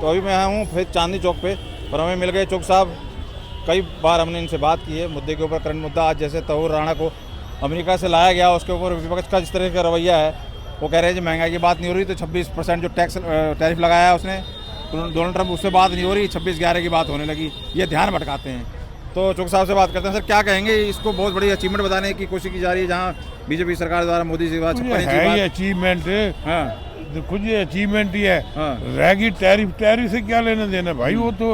तो अभी मैं हूँ फिर चांदनी चौक पे, और हमें मिल गए चौक साहब। कई बार हमने इनसे बात की है मुद्दे के ऊपर, करंट मुद्दा आज जैसे तहूर राणा को अमेरिका से लाया गया, उसके ऊपर विपक्ष का जिस तरह का रवैया है, वो कह रहे हैं जी महंगाई की बात नहीं हो रही, तो 26% जो टैरिफ लगाया है उसने डोनाल्ड ट्रंप, उससे बात नहीं हो रही, 26-11 की बात होने लगी। ये ध्यान भटकाते हैं। तो चौक साहब से बात करते हैं। सर क्या कहेंगे, इसको बहुत बड़ी अचीवमेंट बताने की कोशिश की जा रही है, जहाँ बीजेपी सरकार द्वारा मोदी जी का 56 इंची ये अचीवमेंट हाँ देखो जी, अचीवमेंट ही है। हाँ रहेगी टैरिफ से क्या लेना देना भाई, वो तो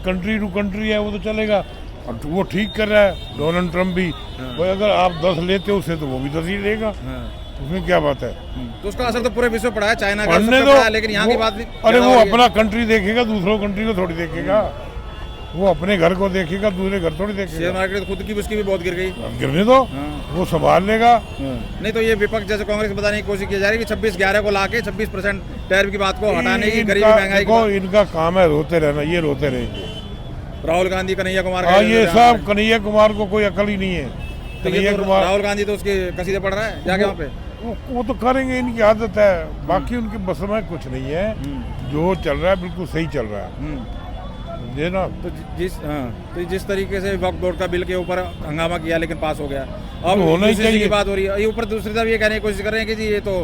कंट्री टू कंट्री है, वो तो चलेगा। और वो ठीक कर रहा है डोनाल्ड ट्रंप भी। भाई अगर आप 10 लेते हो उससे, तो वो भी 10 ही लेगा, उसमें क्या बात है। तो उसका असर तो पूरे विश्व पर पड़ा है, चाइना का पढ़ने पड़ा है, लेकिन यहाँ की बात अरे वो अपना कंट्री देखेगा, दूसरों कंट्री को थोड़ी देखेगा। वो अपने घर को देखेगा, दूसरे घर थोड़ी देखेगा। शेयर मार्केट खुद की उसकी भी बहुत गिर गई, गिरने दो, वो संभाल लेगा। नहीं तो ये विपक्ष जैसे कांग्रेस बताने की कोशिश की जा रही है कि 26-11 को लाके 26% टैरिफ की बात को हटाने की, गरीबी महंगाई को। इनका काम है रोते रहना, ये रोते रहेंगे। राहुल गांधी, कन्हैया कुमार, ये सब कन्हैया कुमार को कोई अकल ही नहीं है। कन्हैया कुमार, राहुल गांधी तो उसके कसीदे पढ़ रहा है जाके वहाँ पे। वो तो करेंगे, इनकी आदत है। बाकी उनके बस में कुछ नहीं है। जो चल रहा है बिल्कुल सही चल रहा है समझे ना। तो जिस तरीके से वक्फ बोर्ड का बिल के ऊपर हंगामा किया, लेकिन पास हो गया। अब होना ही चाहिए की बात हो रही है। ये ऊपर दूसरी तरफ ये कहने की कोशिश कर रहे हैं कि जी ये तो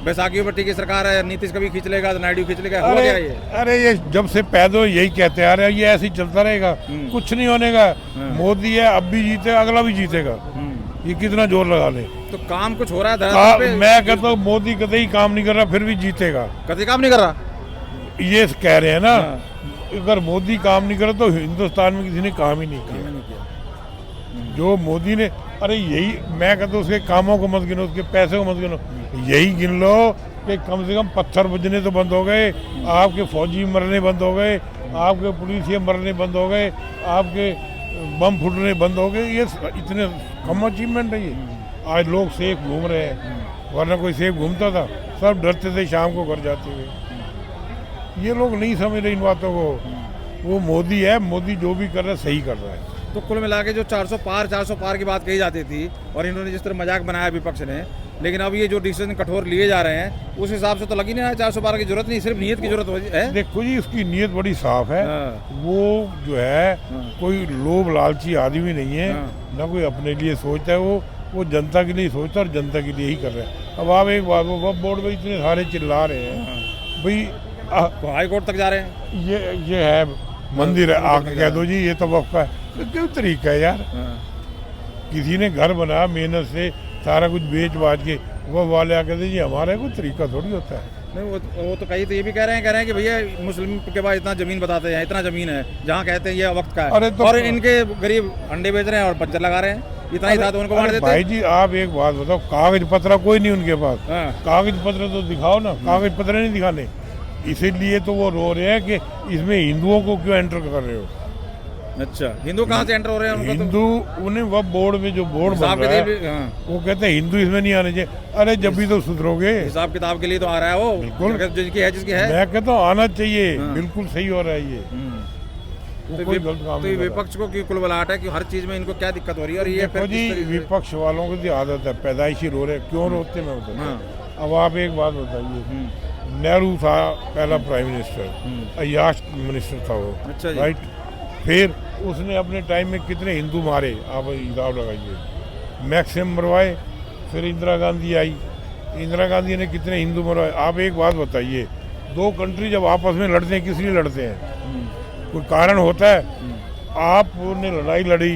बैसाखी पर टिकी सरकार है, नीतीश कभी खींच लेगा तो नायडू खींच लेगा। हो गया ये। अरे ये जब से पैदा हुए यही कहते आ रहे हैं, ये ऐसे ही चलता रहेगा, कुछ नहीं होने का। मोदी है, अब भी जीतेगा, अगला भी जीतेगा, ये कितना जोर लगा ले। तो काम कुछ हो रहा है। मैं कहता हूँ मोदी कतई काम नहीं कर रहा, फिर भी जीतेगा। कतई काम नहीं कर रहा, ये कह रहे हैं ना। अगर मोदी काम नहीं करे तो हिंदुस्तान में किसी ने काम ही नहीं किया। जो मोदी ने, अरे यही मैं कहता हूँ, उसके कामों को मत गिनो, उसके पैसे को मत गिनो, यही गिन लो कि कम से कम पत्थर बजने तो बंद हो गए, आपके फौजी मरने बंद हो गए, आपके पुलिसिया मरने बंद हो गए, आपके बम फूटने बंद हो गए। ये इतने कम अचीवमेंट है ये। आज लोग सेफ घूम रहे हैं, वरना कोई सेफ घूमता था? सब डरते थे शाम को घर जाते हुए। ये लोग नहीं समझ रहे इन बातों को। वो मोदी है, मोदी जो भी कर रहा है सही कर रहा है। तो कुल मिला के जो 400 पार की बात कही जाती थी, और इन्होंने जिस तरह मजाक बनाया विपक्ष ने, लेकिन अब ये जो डिसीजन कठोर लिए जा रहे हैं, उस हिसाब से तो लगी नहीं रहा है 400 पार की जरूरत नहीं, सिर्फ नीयत की जरूरत है। देखो जी, उसकी नीयत बड़ी साफ है। वो जो है कोई लोभ लालची आदमी नहीं है, ना कोई अपने लिए सोचता है। वो जनता के लिए सोचता है और जनता के लिए ही कर रहे हैं। अब आप एक बात, वो बोर्ड में इतने सारे चिल्ला रहे हैं भाई, तो हाई कोर्ट तक जा रहे हैं। ये है मंदिर है, आके कह दो जी ये तो वक्फ है। तो क्यों तरीका है यार? किसी ने घर बनाया मेहनत से, सारा कुछ बेच बाच के, वो वाले आके दे जी हमारा कोई तरीका थोड़ी होता है। नहीं वो तो कहीं तो ये भी कह रहे हैं कि भैया मुस्लिम के पास इतना जमीन बताते हैं, इतना जमीन है, जहाँ कहते हैं ये वक्त का है। अरे तो और इनके गरीब अंडे बेच रहे हैं और पंचर लगा रहे हैं, इतना ही था तो उनको मार देते। भाई जी आप एक बात बताओ, कागज पत्र कोई नहीं उनके पास। कागज पत्र तो दिखाओ ना, कागज पत्र नहीं दिखाने। इसीलिए तो वो रो रहे हैं कि इसमें हिंदुओं को क्यों एंटर कर रहे हो। अच्छा, हिंदू कहाँ से एंटर हो रहे हैं? हिंदू उन्हें वह बोर्ड में जो बोर्ड बन रहा है, वो कहते हैं हिंदू इसमें नहीं आने चाहिए। अरे जब भी तो सुधरोगे, हिसाब किताब के लिए तो आ रहा है वो, बिल्कुल जिसकी है। मैं कहता हूँ आना चाहिए, बिल्कुल सही हो रहा है ये। तो विपक्ष को कुल बुलाहट है कि हर चीज में इनको क्या दिक्कत हो रही है। और ये जी विपक्ष वालों की आदत है, पैदाइशी रो रहे, क्यों रोते मैं बताता। अब आप एक बात बताइए, नेहरू था पहला प्राइम मिनिस्टर, अय्याश मिनिस्टर था वो, अच्छा राइट। फिर उसने अपने टाइम में कितने हिंदू मारे, आप हिसाब लगाइए, मैक्सिमम मरवाए। फिर इंदिरा गांधी आई, इंदिरा गांधी ने कितने हिंदू मरवाए। आप एक बात बताइए, दो कंट्री जब आपस में लड़ते हैं, किस लिए लड़ते हैं? कोई कारण होता है? आपने लड़ाई लड़ी,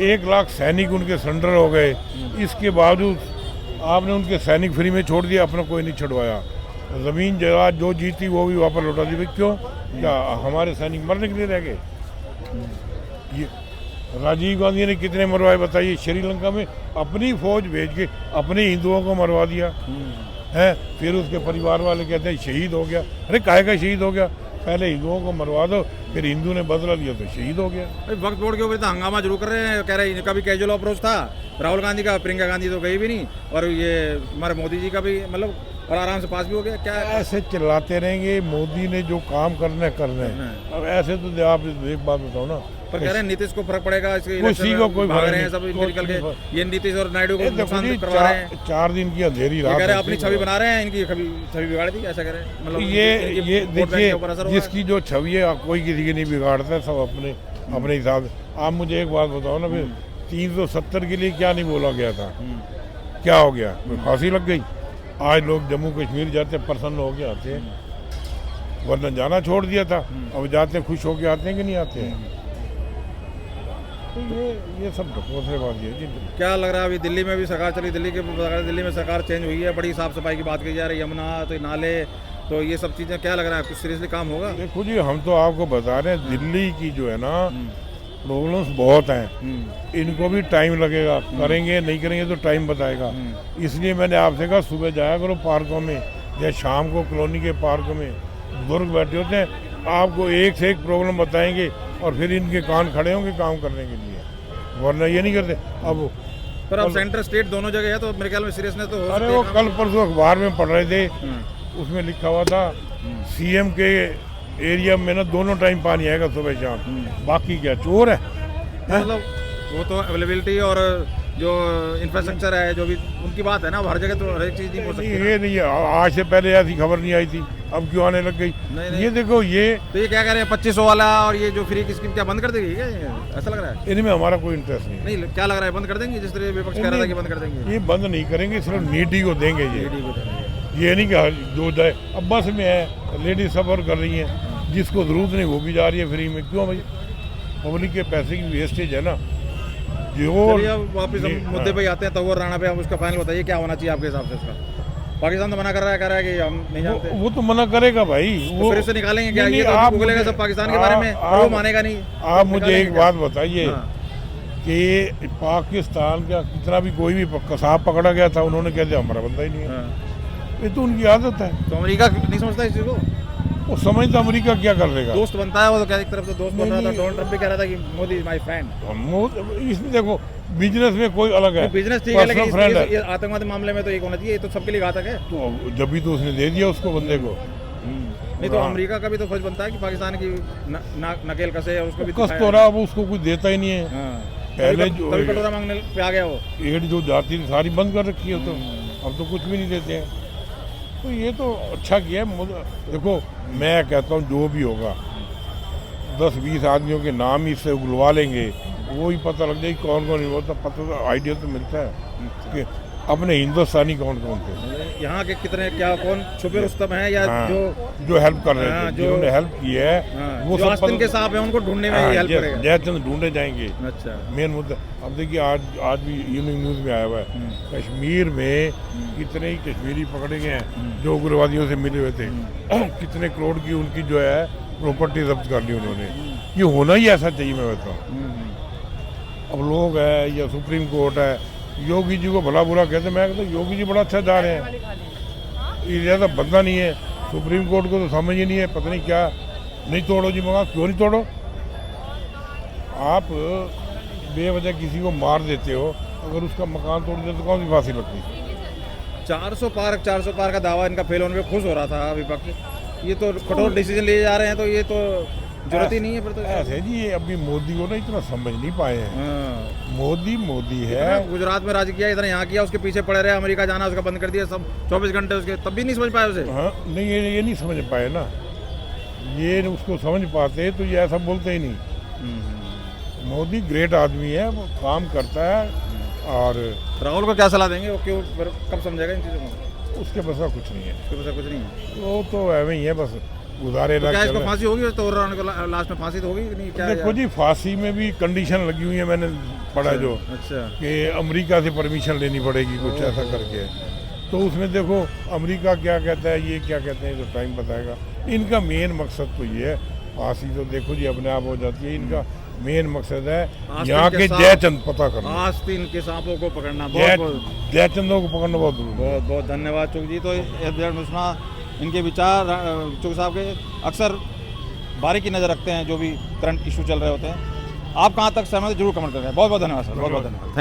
1 लाख सैनिक उनके सरेंडर हो गए, इसके बावजूद आपने उनके सैनिक फ्री में छोड़ दिया, अपना कोई नहीं छुड़वाया। ज़मीन जगह जो जीती वो भी वापस लौटा दी। भाई क्यों? क्या हमारे सैनिक मरने के लिए रह गए? ये राजीव गांधी ने कितने मरवाए बताइए? श्रीलंका में अपनी फौज भेज के अपने हिंदुओं को मरवा दिया है। फिर उसके परिवार वाले कहते हैं शहीद हो गया। अरे काहे का शहीद हो गया? पहले हिंदुओं को मरवा दो, फिर हिंदू ने बदला दिया तो शहीद हो गया। वक्त बोर्ड के ऊपर तो हंगामा जरूर कर रहे हैं, कह रहे हैं इनका भी कैजुअल अप्रोच था, राहुल गांधी का, प्रियंका गांधी तो गई भी नहीं, और ये हमारे मोदी जी का भी, मतलब और आराम से पास भी हो गया। क्या ऐसे चिल्लाते रहेंगे? मोदी ने जो काम करना है। अब ऐसे तो आप एक बात बताओ ना, पर कह रहे हैं नीतीश को फर्क पड़ेगा इसके किसी को कोई भाग फर्क रहे हैं नहीं, सब निकल के, ये नीतीश और नायडू को देखो नुकसान जी, करवा रहे हैं। 4 दिन की अंधेरी ये रात कह रहे हैं है, अपनी छवि बना रहे हैं, इनकी छवि बिगाड़ दी, ऐसा कह रहे हैं। मतलब ये इनकी वोट बैंक देखिए के ऊपर असर हो रहा है। जिसकी जो छवि है कोई किसी की नहीं बिगाड़ता है, सब अपने हिसाब से। आप मुझे एक बात बताओ ना, फिर 370 के लिए क्या नहीं बोला गया था, क्या हो गया, कोई फांसी लग गई? आज लोग जम्मू कश्मीर जाते प्रसन्न हो के आते हैं, वरना जाना छोड़ दिया था, अब जाते खुश होके आते हैं कि नहीं आते हैं? तो ये सब ढकोसलेबाजी है जी। क्या लग रहा है अभी दिल्ली में भी सरकार चली, दिल्ली में सरकार चेंज हुई है, बड़ी साफ सफाई की बात की जा रही है, यमुना तो नाले तो ये सब चीज़ें, क्या लग रहा है कुछ सीरियसली काम होगा? देखो जी, हम तो आपको बता रहे हैं दिल्ली की जो है ना प्रॉब्लम्स बहुत हैं, इनको भी टाइम लगेगा, करेंगे नहीं करेंगे तो टाइम बताएगा। इसलिए मैंने आपसे कहा सुबह जाया करो पार्कों में या शाम को कॉलोनी के पार्कों में बुजुर्ग बैठे होते हैं, आपको एक से एक प्रॉब्लम बताएंगे और फिर इनके कान खड़े होंगे काम करने के लिए, वरना ये नहीं करते। अब सेंटर स्टेट दोनों जगह है तो मेरे ख्याल में सीरियसनेस तो हो अरे सकती वो है। कल परसों अखबार में पढ़ रहे थे, उसमें लिखा हुआ था सीएम के एरिया में ना दोनों टाइम पानी आएगा, सुबह शाम, बाकी क्या चोर है? मतलब वो तो अवेलेबिलिटी और जो इंफ्रास्ट्रक्चर है जो भी उनकी बात है ना, वो हर जगह तो हर एक चीज़ नहीं हो सकती। ये नहीं है, आज से पहले ऐसी खबर नहीं आई थी, अब क्यों आने लग गई? नहीं। ये देखो, ये तो ये क्या कह रहे हैं 2500 वाला और ये जो फ्री की स्कीम क्या बंद कर देगी क्या, ये ऐसा लग रहा है? इनमें हमारा कोई इंटरेस्ट नहीं है। नहीं, क्या लग रहा है बंद कर देंगे, जिस तरह विपक्ष कह रहा था कि बंद कर देंगे? ये बंद नहीं करेंगे, सिर्फ नीडी को देंगे। ये नहीं कि जो जाए, अब बस में है लेडीज सफ़र कर रही हैं, जिसको ज़रूरत नहीं वो भी जा रही है फ्री में, क्यों भाई? पब्लिक के पैसे की वेस्टेज है ना। जो वापस हम मुद्दे पे आते हैं, तौर राणा पे, हम उसका फाइनल बताइए क्या होना चाहिए आपके हिसाब से इसका? पाकिस्तान तो मना कर रहा है, कह रहा है कि हम नहीं जानते। वो तो मना करेगा भाई, वो फिर से निकालेंगे क्या? नहीं, ये आप तो बोलेगा सब पाकिस्तान के बारे में, और वो मानेगा नहीं। आप मुझे एक बात बताइए हाँ। कि पाकिस्तान का कितना भी कोई भी कसाब पकड़ा गया था, उन्होंने कह दिया हमारा बंदा ही नहीं है। हाँ। ये तो उनकी आदत है। तो अमेरिका नहीं समझता इस चीज़ को? वो समझता अमेरिका क्या कर लेगा? दोस्त बनता है वो, तो क्या एक तरफ से दोस्त बन रहा था, डोनाल्ड ट्रम्प भी कह रहा था कि मोदी इज माय फ्रेंड। इसमें देखो, बिजनेस में कोई अलग है, बिजनेस ठीक है, लेकिन फ्रेंड है। ये आतंकवादी मामले में तो एक होना चाहिए, ये तो सबके लिए घातक है। तो जब भी तो उसने दे दिया उसको, बंदे को। नहीं तो अमेरिका का भी तो फर्ज बनता है कि पाकिस्तान की नकेल कसे और उसको भी कस तो रहा, अब उसको कुछ देता ही नहीं है। पहले जो तभी कटोरा मांगने पे आ गया वो। एड जो जाती थी सारी बंद कर रखी है, तो अब तो कुछ भी नहीं देते हैं। तो ये तो अच्छा किया है। देखो, मैं कहता हूँ जो भी होगा 10-20 आदमियों के नाम ही इससे उगलवा लेंगे, वो ही पता लग जाएगी कौन कौन नहीं होता, पता तो आइडिया तो मिलता है कि अपने हिंदुस्तानी कौन कौन थे, यहाँ के कितने क्या कौन छुपे रुस्तम है या हाँ, जो हेल्प कर रहे हाँ, थे, जिन्होंने हेल्प की है, वो सब आस्तीन के साथ है, उनको ढूंढने में हेल्प करेगा। जयचंद ढूंढे जाएंगे। अच्छा, मेन मुद्दा अब देखिए, आज भी यूनिक न्यूज़ में आया हुआ है, कश्मीर में कितने ही कश्मीरी पकड़े गए हैं जो उग्रवादियों से मिले हुए थे, कितने करोड़ की उनकी जो है प्रॉपर्टी जब्त कर ली उन्होंने। ये होना ही ऐसा चाहिए, मैं बताऊँ। अब लोग है या सुप्रीम कोर्ट है, योगी जी को भला बुरा कहते, मैं कहता योगी जी बड़ा अच्छा जा रहे हैं, ये ज़्यादा बंदा नहीं है। सुप्रीम कोर्ट को तो समझ ही नहीं है, पता नहीं क्या, नहीं तोड़ो जी मकान, क्यों नहीं तोड़ो? आप बेवजह किसी को मार देते हो, अगर उसका मकान तोड़ देते तो कौन सी फांसी लगती? 400 पार का दावा इनका फेल होने पे खुश हो रहा था विपक्ष, ये तो कठोर डिसीजन लिए जा रहे हैं, तो ये तो जरूरत ही नहीं है फिर तो। ऐसे जी, ये अभी मोदी को ना इतना समझ नहीं पाए हैं। हाँ। मोदी है, गुजरात में राज किया, इधर यहाँ किया, उसके पीछे पड़े रहे, अमेरिका जाना उसका बंद कर दिया, सब 24 घंटे उसके, तब भी नहीं समझ पाए उसे। हाँ, नहीं ये नहीं समझ पाए ना, ये उसको समझ पाते तो ये ऐसा बोलते ही नहीं। मोदी ग्रेट आदमी है, वो काम करता है। और राहुल को क्या सलाह देंगे, वो क्यों कब समझेगा इन चीज़ों को? उसके पास कुछ नहीं है, उसके पास कुछ नहीं है, वो तो ऐसे ही है, बस गुजारे तो क्या इसको फांसी होगी? तो लास्ट में फांसी तो होगी नहीं क्या? देखो जी, फांसी में भी कंडीशन लगी हुई है, मैंने पढ़ा जो अच्छा कि अमेरिका से परमिशन लेनी पड़ेगी, कुछ ऐसा करके। तो उसमें देखो अमेरिका क्या कहता है, ये क्या कहते हैं, तो टाइम बताएगा। इनका मेन मकसद तो ये है, फांसी तो देखो जी अपने आप हो जाती है, इनका मेन मकसद है यहाँ के जयचंद पता करना, आस्तीन के सांपों को पकड़ना। जयचंदों को पकड़ना बहुत जरूरी है। बहुत बहुत धन्यवाद चुग जी। तो सुना इनके विचार, चुग साहब के अक्सर बारीकी नज़र रखते हैं जो भी करंट इशू चल रहे होते हैं। आप कहाँ तक सहमत जरूर कमेंट करें। बहुत बहुत धन्यवाद सर, बहुत बहुत धन्यवाद।